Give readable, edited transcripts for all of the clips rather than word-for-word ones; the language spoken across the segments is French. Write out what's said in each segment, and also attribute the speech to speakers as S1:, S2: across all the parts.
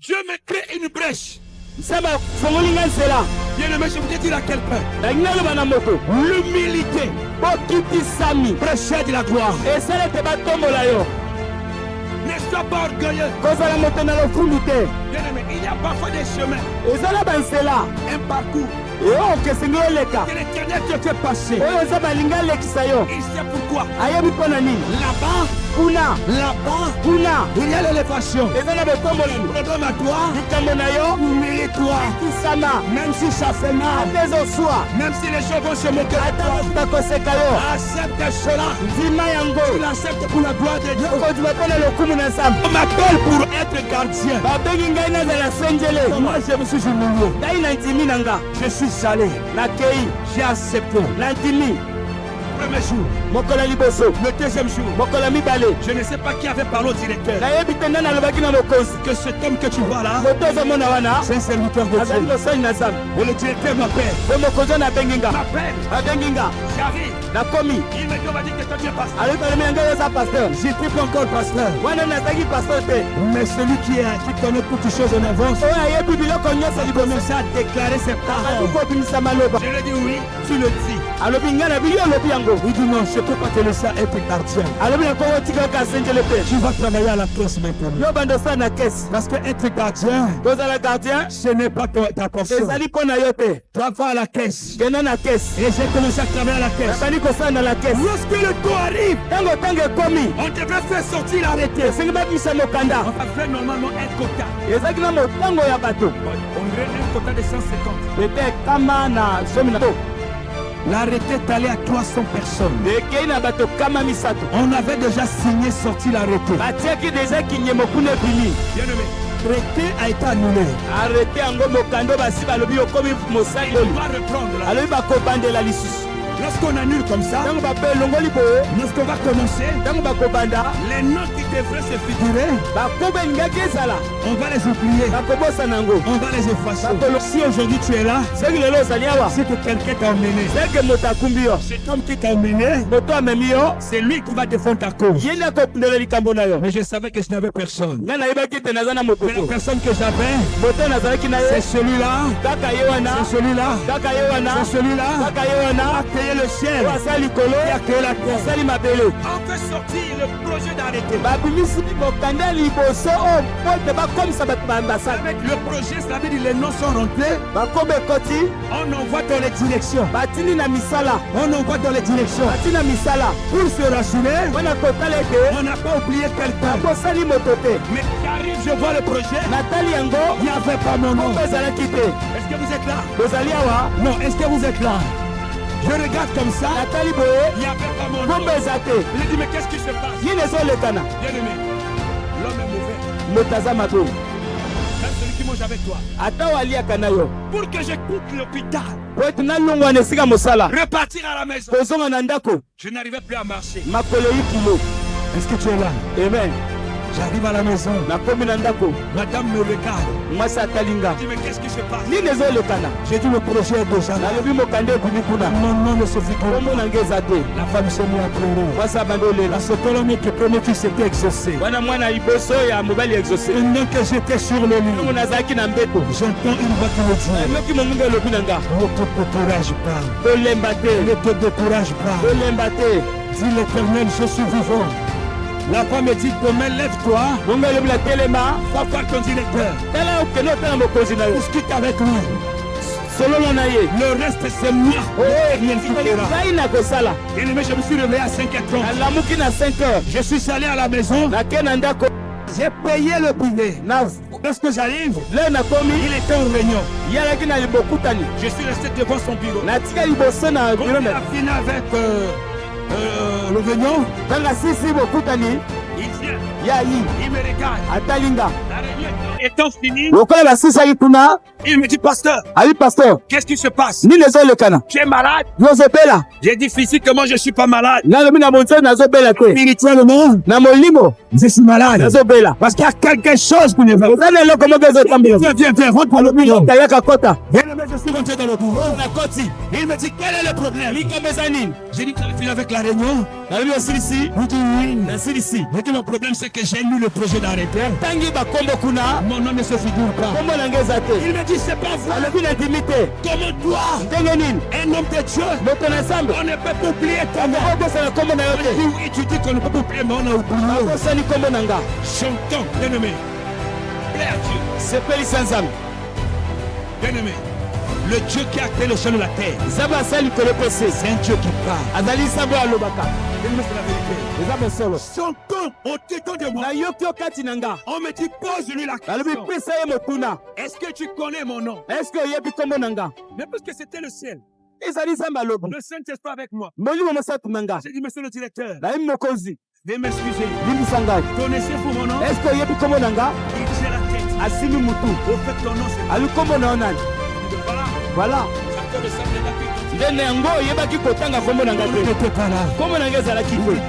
S1: Dieu me crée une brèche. Bien-aimé, je voudrais dire à quelqu'un, l'humilité précède la gloire. Ne sois pas orgueilleux. Bien-aimé, il y a parfois des chemins, un parcours que l'Éternel te fait passer. Il sait pourquoi. Là-bas, il y a l'élévation. Pardonne à toi, humilie-toi. Même si ça fait mal, même si les gens vont se moquer de toi, accepte cela. Tu l'acceptes pour la gloire de Dieu. On m'appelle pour être gardien. Moi, je me suis humilié. Je suis salé. J'ai accepté. Premier jour, le deuxième jour, je ne sais pas qui avait parlé au directeur que cet homme que tu vois là, c'est un serviteur de Dieu. Et le directeur m'appelle. J'arrive. Il me dit, on va dire que toi tu es pasteur. J'étais pas encore pasteur. Mais celui qui connaît toutes les choses en avance, il commençait à déclarer ses paroles. Je lui ai dit oui, tu le dis. Il dit non, je ne peux pas te laisser être gardien. Tu vas travailler à la caisse maintenant. Parce que être gardien, ce n'est pas ta portion. Travaille à la caisse. Et j'ai commencé à travailler à la caisse. Lorsque le tour arrive, on devrait faire sortir l'arrêté. On va faire normalement un quota. On dirait un quota de 150. L'arrêté est allé à 300 personnes. On avait déjà signé sortir l'arrêté. Bien-aimé, l'arrêté a été annulé. Il va reprendre là. Lorsqu'on annule comme ça, lorsqu'on va commencer, les notes qui devraient se figurer, on va les oublier, on va les effacer. Si aujourd'hui tu es là, c'est que quelqu'un t'a emmené. Cet homme qui t'a emmené, c'est lui qui va défendre ta cause. Mais je savais que je n'avais personne. Mais la personne que j'avais, c'est celui-là, c'est celui-là, c'est celui-là, le ciel, on fait sortir le projet d'arrêter. Avec le projet, ça veut dire les noms sont rentrés. On envoie dans les directions. On envoie dans les directions. Pour se rassurer, on n'a pas oublié quelqu'un. Mais j'arrive, je vois le projet. Il n'y avait pas mon nom. Est-ce que vous êtes là? Non, est-ce que vous êtes là? Je regarde comme ça, il n'y avait pas mon nom. Il dit, mais qu'est-ce qui se passe? Bien-aimé, l'homme est mauvais. Même celui qui mange avec toi. Pour que je quitte l'hôpital, repartir à la maison, je n'arrivais plus à marcher. Est-ce que tu es là? Amen. J'arrive à la maison. Madame me regarde. Elle dit, mais qu'est-ce qui se passe? J'ai dit, le projet est déjà là. Mon nom ne se vit pas. La femme s'est mise à pleurer. La seule homme qui premier qui s'était exaucé. Pendant que j'étais sur le lit, j'entends une voix qui me dit, ne te décourage pas. Ne te décourage pas. Dis l'Éternel, je suis vivant. La femme me dit, demain lève-toi, va voir ton directeur. Discute avec lui. Le reste c'est moi. Bien-aimé, je me suis réveillé à 5h30. Je suis allé à la maison. J'ai payé le billet. Lorsque j'arrive, il était en réunion. Je suis resté devant son bureau. Quand il a fini avec le réunion, il vient, il me regarde. La réunion étant finie, il me dit, pasteur, qu'est-ce qui se passe? Tu es malade? J'ai dit, physiquement, je ne suis pas malade. Spirituellement, je suis malade. Parce qu'il y a quelque chose qui ne va pas. Viens, rentre par le bureau. Bien-aimé, je suis rentré dans le bureau, il me dit quel est le problème? J'ai dit tu as fini avec la réunion. Il dit oui. Mais mon problème c'est que j'ai lu le projet d'arrêter. Mon nom ne se figure pas. Il me dit c'est pas vrai. Comment toi, un homme de Dieu, on ne peut pas oublier ton nom. Oui, tu dis qu'on ne peut pas oublier, mais on a oublié. Chantons, bien-aimé. Plaît à Dieu. Bien-aimé. Le Dieu qui a créé le ciel et la terre, c'est un Dieu qui parle. C'est la vérité. Chantons au-dedans de moi. On me dit pose-lui la question. Est-ce que tu connais mon nom? Mais parce que c'était le ciel. Le Saint-Esprit avec moi. J'ai dit monsieur le directeur, veuillez m'excuser. Connaissez-vous mon nom? Il disait la tête. Au fait ton nom c'est
S2: voilà.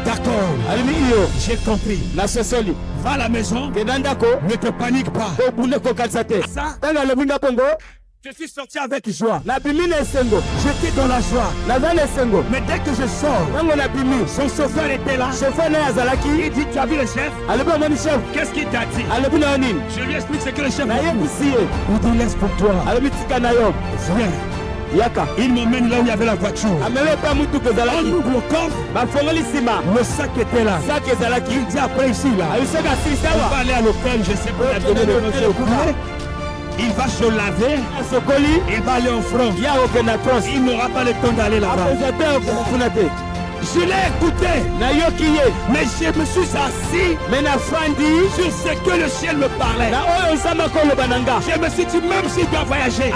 S1: D'accord. J'ai compris. Va à la maison. Ne te panique pas. Ça, je suis sorti avec joie. J'étais dans la joie. Mais dès que je sors, son chauffeur était là. Il dit tu as vu le chef? Qu'est-ce qu'il t'a dit? Je lui explique ce que le chef m'a dit. Il dit laisse pour toi. Viens. Il m'emmène là où il y avait la voiture. On ouvre le coffre. Le sac était là. Il dit après ici là. On va aller à l'hôtel, je sais pas, il a donné le nom. Il va se laver. Il va aller en France. Il n'aura pas le temps d'aller là-bas. Je l'ai écouté. Mais je me suis assis sur ce que le ciel me parlait. Je me suis dit même s'il doit voyager,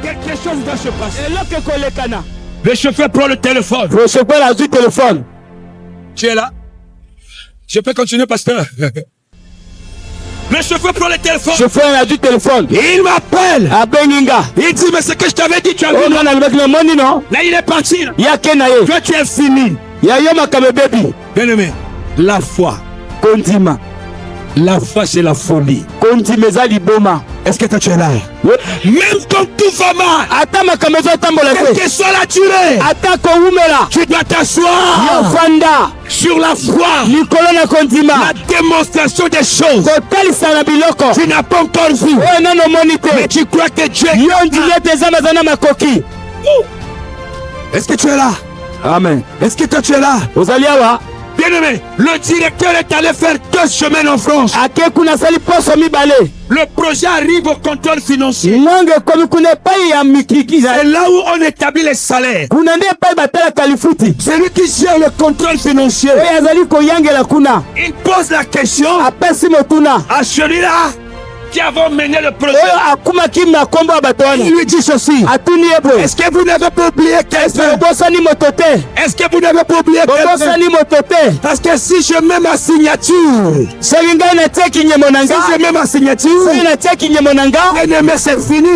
S1: quelque chose doit se passer. Le chauffeur prend le téléphone. Tu es là? Je peux continuer, pasteur? Le chauffeur prend le téléphone. Il m'appelle. Il dit mais c'est que je t'avais dit, tu as vu. Là il est parti. Que tu es fini. Bien-aimé, la foi. La foi c'est la folie. Est-ce que toi tu es là? Même quand tout va mal, quelle que soit la durée, tu dois t'asseoir sur la foi, la démonstration des choses. Tu n'as pas encore vu, mais tu crois que Dieu est-ce que tu es là?
S2: Amen.
S1: Est-ce que toi tu es là? Bien-aimé, le directeur est allé faire 2 semaines en France. Le projet arrive au contrôle financier. C'est là où on établit les salaires. C'est lui qui gère le contrôle financier. Il pose la question à celui-là qui avons mené le projet. Il lui dit ceci. Est-ce que vous n'avez pas oublié quelqu'un? Est-ce que vous n'avez pas oublié quelqu'un? Parce que si je mets ma signature, bien-aimé, c'est fini.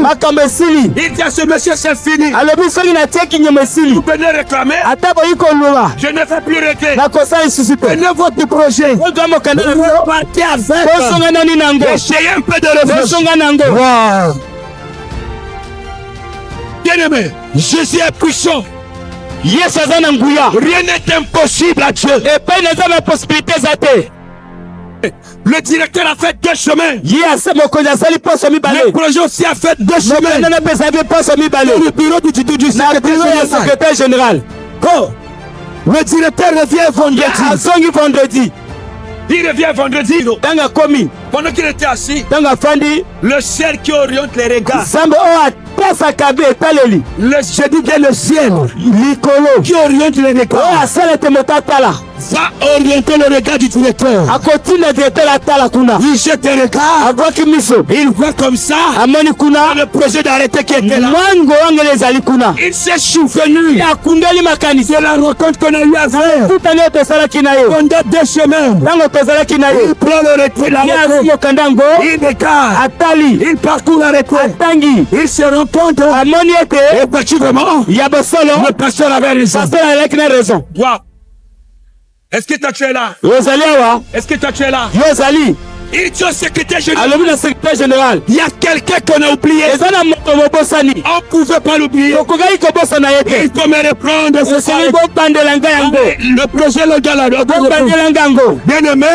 S1: Il dit à ce monsieur, c'est fini. Vous venez réclamer. Je ne fais plus regret. Prenez votre projet. Partez avec. Essayez un peu de le wow. Bien-aimé, Jésus est puissant. Rien n'est impossible à Dieu. Le directeur a fait 2 chemins. Le projet aussi a fait 2 chemins. Le bureau du secrétaire général. Le directeur revient vendredi. Il revient vendredi. Pendant qu'il était assis, le ciel qui oriente les regards. Je dis bien le ciel qui oriente les regards. Va orienter le regard du directeur. Il jette un regard. Il voit comme ça le projet d'arrêter qui était là. Il s'est souvenu de la rencontre qu'on a eu à faire pendant 2 semaines. Il prend le retrait, il décale, il parcourt la retraite, il se rend compte effectivement le pasteur avait raison. Wow. Est-ce que toi tu es là? Est-ce que toi tu es là?
S2: Il dit au secrétaire général.
S1: alobi na secrétaire général.
S2: Il y a quelqu'un qu'on a oublié.
S1: eza na moto bobosani.
S2: On ne pouvait pas l'oublier.
S1: okokaki kobosana ye te.
S2: Il faut me reprendre.
S1: osili bobandela ngai yango.
S2: Le projet local.
S1: bobandela ngai yango.
S2: Bien aimé.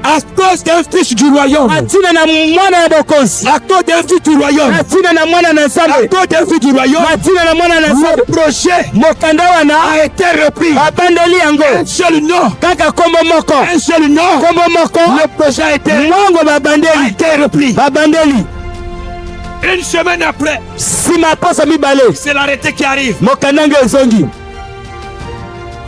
S2: À cause d'un fils du royaume.
S1: atina na mwana ya bokonzi.
S2: À cause d'un fils du royaume.
S1: atina na mwana na
S2: À
S1: nzambe.
S2: cause d'un fils du royaume.
S1: atina na mwana na nzambe.
S2: Le projet
S1: mokanda wana
S2: a été repris.
S1: babandeli yango.
S2: Un seul nom.
S1: kaka kombo moko.
S2: Un seul nom.
S1: kombo moko.
S2: Le projet a été repris.
S1: babandeli.
S2: Une semaine après,
S1: nsima posa mibale.
S2: c'est l'arrêté qui arrive.
S1: mokanda ngo ezongi.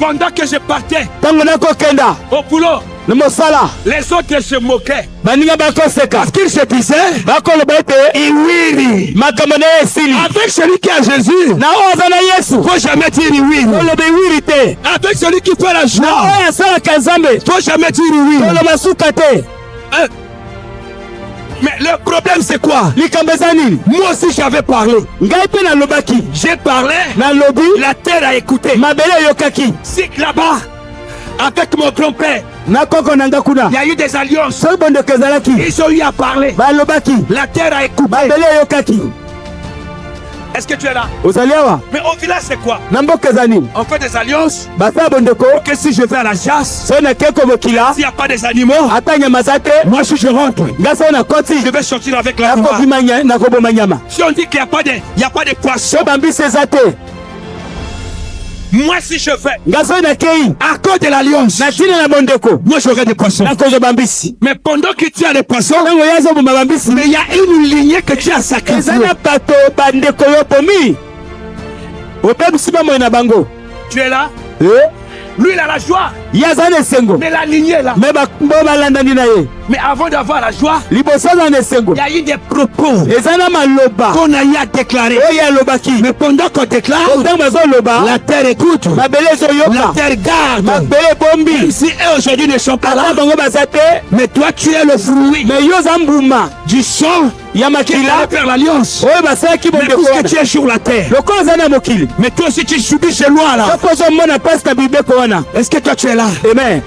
S2: Pendant que je partais
S1: ntango nakokenda
S2: au boulot,
S1: na mosala
S2: les autres se moquaient.
S1: baninga bakoseka.
S2: Parce qu'ils se disaient,
S1: bakoloba ete
S2: Iwiri.
S1: makambo na ye esili.
S2: Avec celui qui a Jésus,
S1: na oyo aza na yesu
S2: faut jamais dire Iwiri.
S1: koloba iwiri te.
S2: Avec celui qui fait la
S1: na
S2: joie,
S1: oyo asalaka nzambe
S2: faut jamais dire Iwiri.
S1: koloba suka te.
S2: Hein? Mais le problème c'est quoi?
S1: likambo eza nini?
S2: Moi aussi j'avais parlé.
S1: ngai mpe nalobaki.
S2: J'ai parlé,
S1: nalobi
S2: la terre a écouté.
S1: mabele eyokaki.
S2: C'est que là-bas, avec mon grand-père,
S1: na koko na nga kuna
S2: il y a eu des alliances.
S1: soki bondeko ezalaki
S2: Ils ont eu à parler.
S1: balobaki.
S2: La terre a écouté.
S1: mabele eyokaki.
S2: Est-ce que tu es là?
S1: ozali awa
S2: Mais au village c'est quoi?
S1: na mboka eza nini?
S2: On fait des alliances.
S1: basala bondeko
S2: Que si je vais à la chasse,
S1: soki nakei kobokila
S2: s'il n'y a pas des animaux,
S1: ata nyama za te
S2: moi si je rentre,
S1: nga soki nakoti
S2: je vais sortir avec la voix.
S1: nakoboma nyama.
S2: Si on dit qu'il n'y a pas de poisson,
S1: so bambisi eza te
S2: moi si je fais,
S1: nga soki nakei
S2: à cause de l'alliance,
S1: na ntina na bondeko
S2: moi j'aurai des poissons.
S1: nakozwa bambisi.
S2: Mais pendant que tu as les poissons,
S1: ntango ye azoboma bambisi
S2: mais il y a une lignée que tu as
S1: eza
S2: sacrifiée.
S1: na bato bandeko yo bomi obebisi bamoi na bango.
S2: Tu es là? Lui il a la joie,
S1: ye aza na esengo
S2: mais la lignée est là.
S1: me bo balandani na ye
S2: Mais avant d'avoir la joie,
S1: liboso aza na esengo
S2: il y a eu des propos
S1: eza na maloba
S2: qu'on a eu à déclarer.
S1: oyo alobaki.
S2: Mais pendant qu'on déclare,
S1: ntango bazoloba
S2: la terre écoute,
S1: mabele
S2: la
S1: ezoyoka
S2: terre garde.
S1: mabele ebombi.
S2: Même si eux aujourd'hui ne sont pas
S1: ata
S2: là,
S1: bango baza te
S2: mais toi tu es le fruit
S1: me yo oza mbuma
S2: du sang
S1: ya
S2: qui
S1: makila
S2: va faire l'alliance.
S1: oyo basalaki
S2: Mais
S1: bondeko
S2: puisque
S1: wana
S2: tu es sur la terre,
S1: lokola oza na mokili
S2: mais toi aussi tu subis ces lois là.
S1: soko ozomona mpasi na bibeko wana.
S2: Est-ce que toi tu es là?
S1: amen.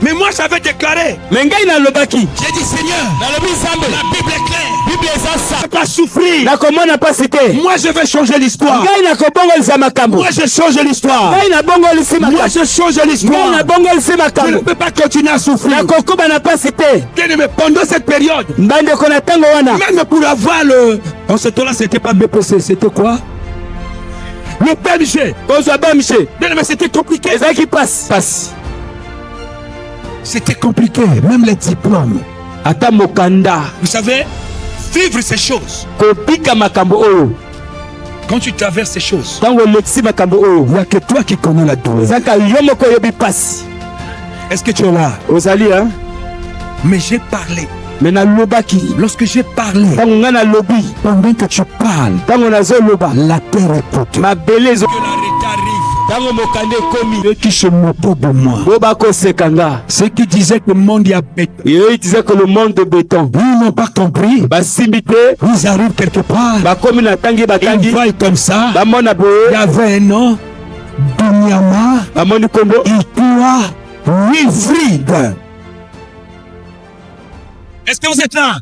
S2: Mais moi j'avais déclaré,
S1: me ngai nalobaki
S2: j'ai dit Seigneur,
S1: nalobi nzambe
S2: la Bible est claire,
S1: bible eza
S2: je
S1: sa
S2: ne peux pas souffrir.
S1: nakomona mpasi te.
S2: Moi je vais changer l'histoire.
S1: ngai nakobongolisa makambo.
S2: Moi je change l'histoire.
S1: ngai nabongolisi
S2: Moi
S1: makambo.
S2: je change
S1: ngai
S2: l'histoire.
S1: nabongolisi
S2: Je ne
S1: makambo.
S2: peux pas continuer à souffrir.
S1: nakokuba na mpasi te.
S2: Bien-aimé, pendant cette période,
S1: bandeko na ntango wana
S2: même pour avoir le... En ce temps-là, c'était pas BPC, c'était quoi? Le PMG.
S1: kozwa bamshe
S2: Bien-aimé, c'était compliqué.
S1: ezalaki pasi.
S2: C'était compliqué, même les diplômes.
S1: ata mokanda
S2: Vous savez, vivre ces choses,
S1: kobika makambo oyo
S2: quand tu traverses ces choses,
S1: ntango olekisi makambo oyo
S2: il n'y a que toi qui connais la douleur.
S1: ezaka yo moko oyebi pasi.
S2: Est-ce que tu es là?
S1: ozali hein?
S2: Mais j'ai parlé.
S1: me nalobaki
S2: Lorsque j'ai parlé,
S1: ntango ngai nalobi
S2: pendant que tu parles,
S1: ntango nazoloba
S2: la terre écoute.
S1: mabele ezo
S2: Que l'arrêt arrive.
S1: ntango mokanda ekomi
S2: Ceux qui se moquent de moi,
S1: bo bakoseka nga.
S2: ceux qui disaient que le monde y a bête,
S1: yo disait que le monde de béton
S2: ils n'ont pas compris.
S1: basimbi te
S2: Ils arrivent quelque part,
S1: bakomi na tangi
S2: ils
S1: batangi
S2: voient comme ça.
S1: bamona
S2: Il y
S1: boye
S2: avait un nom, Dunyama,
S1: bamoni kombo
S2: Itoa, Wilfried. Est-ce que vous êtes là?